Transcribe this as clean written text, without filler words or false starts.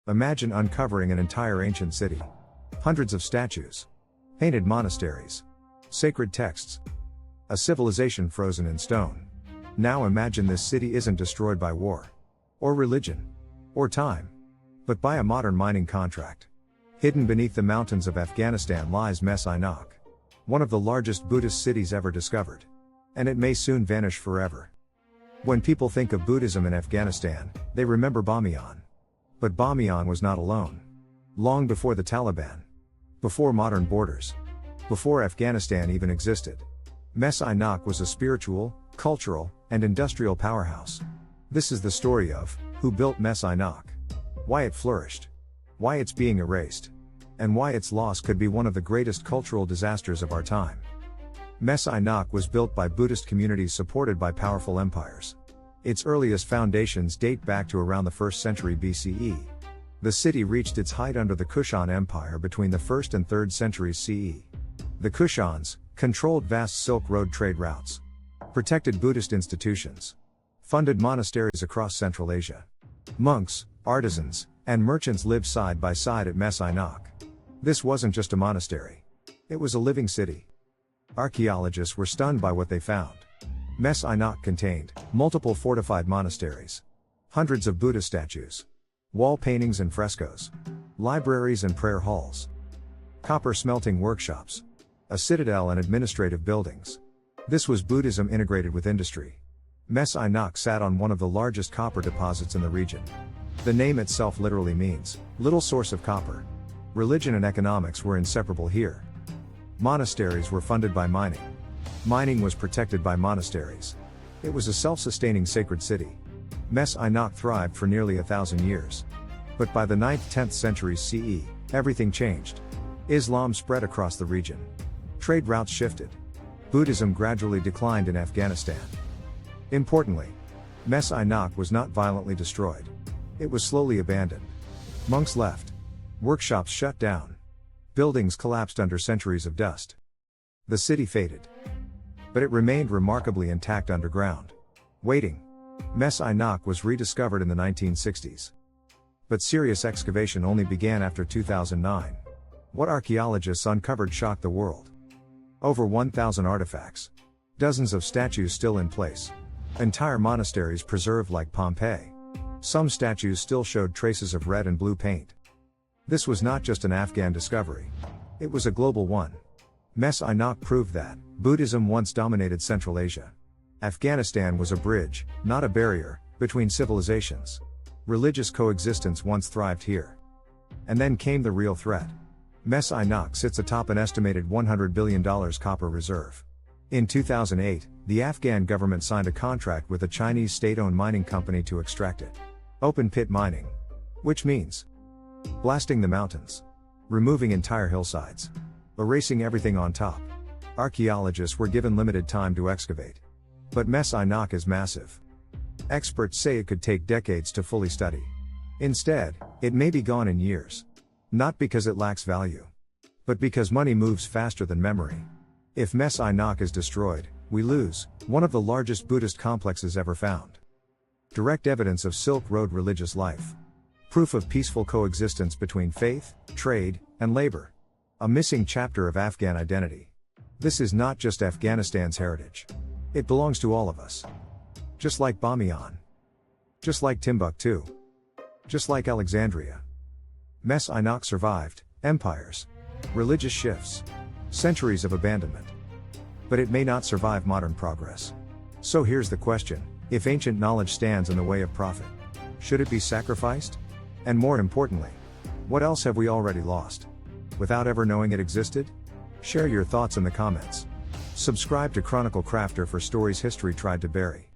Imagine uncovering an entire ancient city. Hundreds of statues. Painted monasteries. Sacred texts. A civilization frozen in stone. Now imagine this city isn't destroyed by war. Or religion. Or time. But by a modern mining contract. Hidden beneath the mountains of Afghanistan lies Mes Aynak. One of the largest Buddhist cities ever discovered. And it may soon vanish forever. When people think of Buddhism in Afghanistan, they remember Bamiyan. But Bamiyan was not alone. Long before the Taliban. Before modern borders. Before Afghanistan even existed. Mes Aynak was a spiritual, cultural, and industrial powerhouse. This is the story of who built Mes Aynak, why it flourished, why it's being erased, and why its loss could be one of the greatest cultural disasters of our time. Mes Aynak was built by Buddhist communities supported by powerful empires. Its earliest foundations date back to around the 1st century BCE. The city reached its height under the Kushan Empire between the 1st and 3rd centuries CE. The Kushans controlled vast Silk Road trade routes, protected Buddhist institutions, funded monasteries across Central Asia. Monks, artisans, and merchants lived side by side at Mes Aynak. This wasn't just a monastery. It was a living city. Archaeologists were stunned by what they found. Mes Aynak contained multiple fortified monasteries, hundreds of Buddha statues, wall paintings and frescoes, libraries and prayer halls, copper smelting workshops, a citadel and administrative buildings. This was Buddhism integrated with industry. Mes Aynak sat on one of the largest copper deposits in the region. The name itself literally means little source of copper. Religion and economics were inseparable here. Monasteries were funded by mining. Mining was protected by monasteries. It was a self-sustaining sacred city. Mes Aynak thrived for nearly 1,000 years. But by the 9th-10th centuries CE, everything changed. Islam spread across the region. Trade routes shifted. Buddhism gradually declined in Afghanistan. Importantly, Mes Aynak was not violently destroyed. It was slowly abandoned. Monks left. Workshops shut down. Buildings collapsed under centuries of dust. The city faded. But it remained remarkably intact underground. Waiting. Mes Aynak was rediscovered in the 1960s. But serious excavation only began after 2009. What archaeologists uncovered shocked the world. Over 1,000 artifacts. Dozens of statues still in place. Entire monasteries preserved like Pompeii. Some statues still showed traces of red and blue paint. This was not just an Afghan discovery. It was a global one. Mes Aynak proved that Buddhism once dominated Central Asia. Afghanistan was a bridge, not a barrier, between civilizations. Religious coexistence once thrived here. And then came the real threat. Mes Aynak sits atop an estimated $100 billion copper reserve. In 2008, the Afghan government signed a contract with a Chinese state-owned mining company to extract it. Open-pit mining. Which means blasting the mountains. Removing entire hillsides. Erasing everything on top. Archaeologists were given limited time to excavate. But Mes Aynak is massive. Experts say it could take decades to fully study. Instead, it may be gone in years. Not because it lacks value. But because money moves faster than memory. If Mes Aynak is destroyed, we lose one of the largest Buddhist complexes ever found. Direct evidence of Silk Road religious life. Proof of peaceful coexistence between faith, trade, and labor. A missing chapter of Afghan identity. This is not just Afghanistan's heritage. It belongs to all of us. Just like Bamiyan. Just like Timbuktu. Just like Alexandria. Mes Aynak survived empires, religious shifts, centuries of abandonment. But it may not survive modern progress. So here's the question: if ancient knowledge stands in the way of profit, should it be sacrificed? And more importantly, what else have we already lost without ever knowing it existed? Share your thoughts in the comments. Subscribe to Chronicle Crafter for stories history tried to bury.